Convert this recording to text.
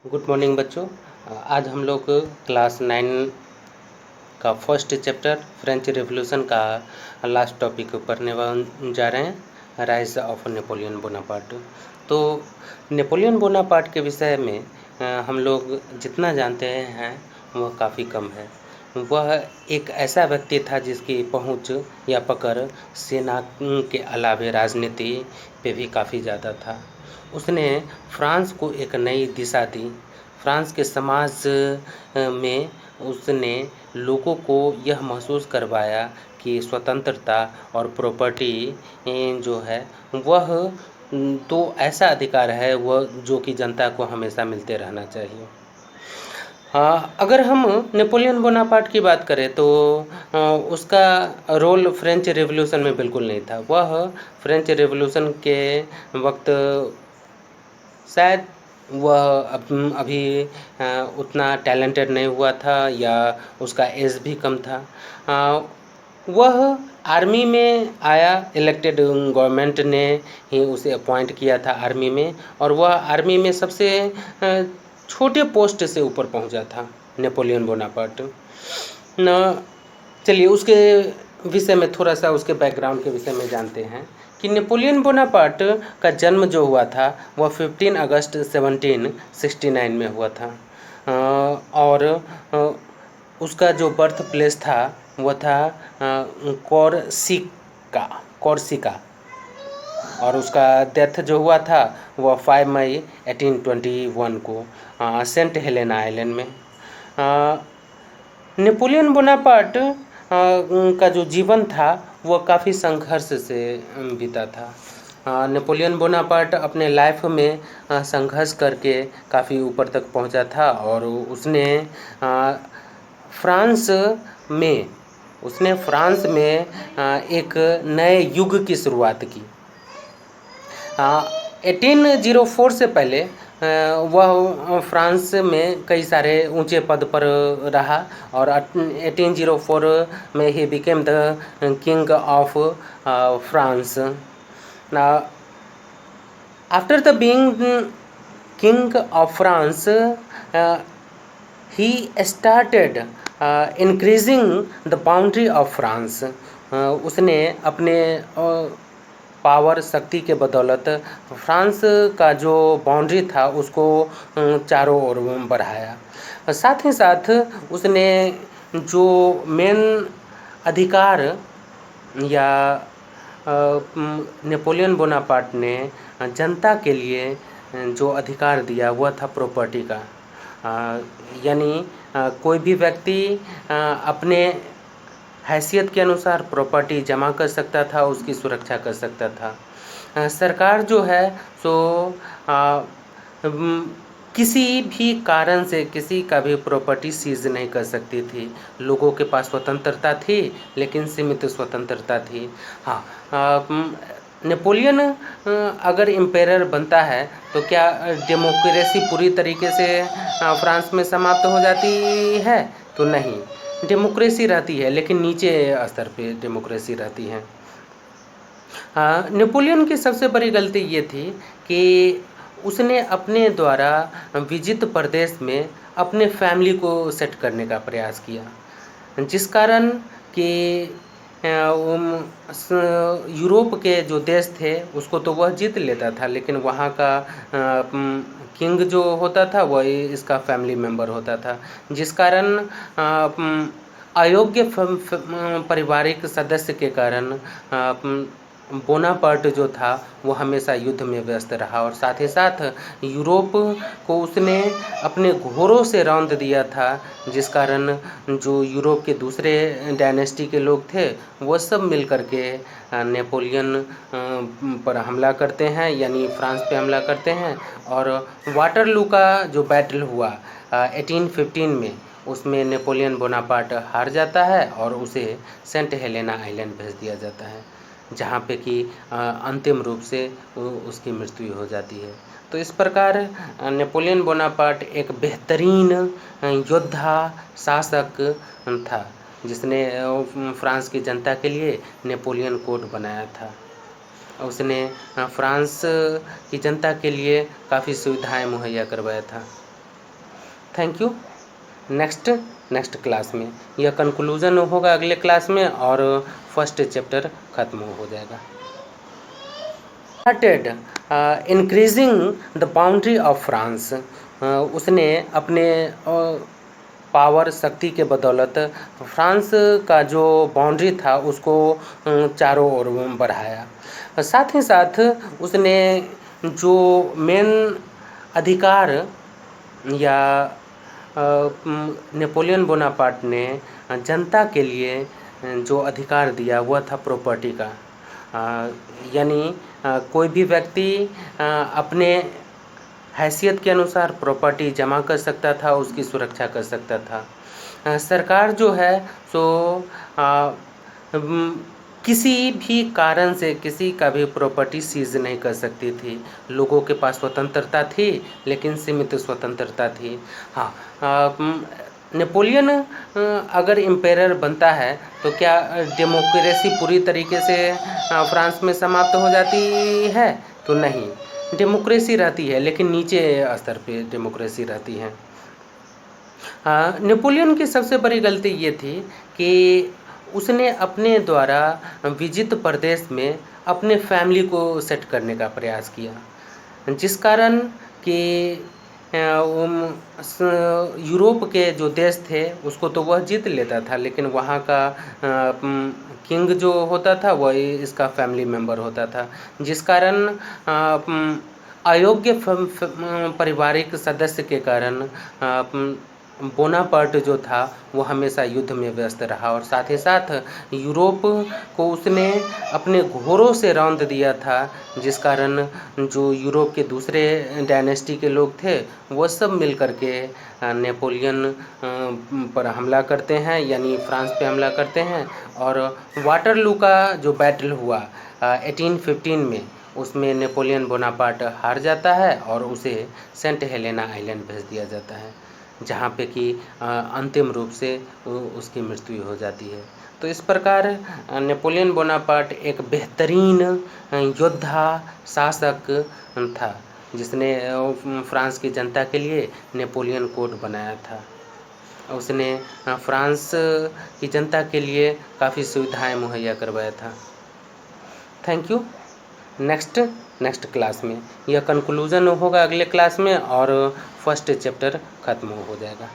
Good morning बच्चों। आज हम लोग क्लास 9 का फर्स्ट चैप्टर फ्रेंच रिवॉल्यूशन का लास्ट टॉपिक पढ़ने जा रहे हैं, राइज ऑफ नेपोलियन बोनापार्ट। तो नेपोलियन बोनापार्ट के विषय में हम लोग जितना जानते हैं वह काफ़ी कम है। वह एक ऐसा व्यक्ति था जिसकी पहुंच या पकड़ सेना के अलावे राजनीति पे भी काफ़ी ज़्यादा था। उसने फ्रांस को एक नई दिशा दी। फ्रांस के समाज में उसने लोगों को यह महसूस करवाया कि स्वतंत्रता और प्रॉपर्टी जो है वह तो ऐसा अधिकार है वह जो कि जनता को हमेशा मिलते रहना चाहिए। अगर हम नेपोलियन बोनापार्ट की बात करें तो उसका रोल फ्रेंच रिवॉल्यूशन में बिल्कुल नहीं था। वह फ्रेंच रिवॉल्यूशन के वक्त शायद वह अभी उतना टैलेंटेड नहीं हुआ था या उसका एज भी कम था। वह आर्मी में आया, इलेक्टेड गवर्नमेंट ने ही उसे अपॉइंट किया था आर्मी में, और वह आर्मी में सबसे छोटे पोस्ट से ऊपर पहुंचा था नेपोलियन बोनापार्ट। चलिए उसके विषय में थोड़ा सा उसके बैकग्राउंड के विषय में जानते हैं कि नेपोलियन बोनापार्ट का जन्म जो हुआ था वह 15 अगस्त 1769 में हुआ था। और उसका जो बर्थ प्लेस था वह था कोर्सिका, और उसका डेथ जो हुआ था वह 5 मई 1821 को सेंट हेलेना आइलैंड में। नेपोलियन बोनापार्ट का जो जीवन था वह काफ़ी संघर्ष से बीता था। नेपोलियन बोनापार्ट अपने लाइफ में संघर्ष करके काफ़ी ऊपर तक पहुंचा था, और उसने फ्रांस में एक नए युग की शुरुआत की। 1804 से पहले वह फ्रांस में कई सारे ऊंचे पद पर रहा, और 1804 में he became the king of France. After the being king of France he started increasing the boundary of France। उसने अपने पावर शक्ति के बदौलत फ्रांस का जो बाउंड्री था उसको चारों ओर बढ़ाया। साथ ही साथ उसने जो मेन अधिकार या नेपोलियन बोनापार्ट ने जनता के लिए जो अधिकार दिया वह था प्रॉपर्टी का। यानी कोई भी व्यक्ति अपने हैसियत के अनुसार प्रॉपर्टी जमा कर सकता था, उसकी सुरक्षा कर सकता था। सरकार जो है सो किसी भी कारण से किसी का भी प्रॉपर्टी सीज नहीं कर सकती थी। लोगों के पास स्वतंत्रता थी, लेकिन सीमित स्वतंत्रता थी। नेपोलियन अगर एम्पायर बनता है तो क्या डेमोक्रेसी पूरी तरीके से फ्रांस में समाप्त हो जाती है? तो नहीं, डेमोक्रेसी रहती है, लेकिन नीचे स्तर पे डेमोक्रेसी रहती है। नेपोलियन की सबसे बड़ी गलती ये थी कि उसने अपने द्वारा विजित प्रदेश में अपने फैमिली को सेट करने का प्रयास किया, जिस कारण कि यूरोप के जो देश थे उसको तो वह जीत लेता था, लेकिन वहाँ का किंग जो होता था वह इसका फैमिली मेंबर होता था, जिस कारण अयोग्य पारिवारिक सदस्य के कारण बोनापार्ट जो था वो हमेशा युद्ध में व्यस्त रहा, और साथ ही साथ यूरोप को उसने अपने घोड़ों से रौंद दिया था, जिस कारण जो यूरोप के दूसरे डायनेस्टी के लोग थे वो सब मिल करके नेपोलियन पर हमला करते हैं, यानी फ्रांस पे हमला करते हैं। और वाटरलू का जो बैटल हुआ 1815 में, उसमें नेपोलियन बोनापार्ट हार जाता है और उसे सेंट हेलेना आइलैंड भेज दिया जाता है, जहाँ पे कि अंतिम रूप से उसकी मृत्यु हो जाती है। तो इस प्रकार नेपोलियन बोनापार्ट एक बेहतरीन योद्धा शासक था, जिसने फ्रांस की जनता के लिए नेपोलियन कोड बनाया था। उसने फ्रांस की जनता के लिए काफ़ी सुविधाएं मुहैया करवाया था। Thank you. नेक्स्ट क्लास में यह कंक्लूजन होगा अगले क्लास में, और फर्स्ट चैप्टर खत्म हो जाएगा। Started increasing the boundary of France, उसने अपने पावर शक्ति के बदौलत फ्रांस का जो बाउंड्री था उसको चारों ओर बढ़ाया। साथ ही साथ उसने जो मेन अधिकार या नेपोलियन बोनापार्ट ने जनता के लिए जो अधिकार दिया वह था प्रॉपर्टी का, यानी कोई भी व्यक्ति अपने हैसियत के अनुसार प्रॉपर्टी जमा कर सकता था, उसकी सुरक्षा कर सकता था। सरकार जो है सो किसी भी कारण से किसी का भी प्रॉपर्टी सीज नहीं कर सकती थी। लोगों के पास स्वतंत्रता थी, लेकिन सीमित स्वतंत्रता थी। हाँ, नेपोलियन अगर एम्पायर बनता है तो क्या डेमोक्रेसी पूरी तरीके से फ्रांस में समाप्त हो जाती है? तो नहीं, डेमोक्रेसी रहती है, लेकिन नीचे स्तर पे डेमोक्रेसी रहती है। नेपोलियन की सबसे बड़ी गलती ये थी कि उसने अपने द्वारा विजित प्रदेश में अपने फैमिली को सेट करने का प्रयास किया, जिस कारण कि यूरोप के जो देश थे उसको तो वह जीत लेता था, लेकिन वहाँ का किंग जो होता था वह इसका फैमिली मेंबर होता था, जिस कारण अयोग्य पारिवारिक सदस्य के कारण बोनापार्ट जो था वो हमेशा युद्ध में व्यस्त रहा, और साथ ही साथ यूरोप को उसने अपने घोरों से रौंद दिया था, जिस कारण जो यूरोप के दूसरे डायनेस्टी के लोग थे वो सब मिलकर के नेपोलियन पर हमला करते हैं, यानी फ्रांस पे हमला करते हैं। और वाटरलू का जो बैटल हुआ 1815 में, उसमें नेपोलियन बोनापार्ट हार जाता है और उसे सेंट हेलेना आइलैंड भेज दिया जाता है, जहाँ पे कि अंतिम रूप से उसकी मृत्यु हो जाती है। तो इस प्रकार नेपोलियन बोनापार्ट एक बेहतरीन योद्धा शासक था, जिसने फ्रांस की जनता के लिए नेपोलियन कोड बनाया था। उसने फ्रांस की जनता के लिए काफ़ी सुविधाएं मुहैया करवाया था। Thank you. नेक्स्ट क्लास में यह कंक्लूजन होगा अगले क्लास में, और फर्स्ट चैप्टर खत्म हो जाएगा।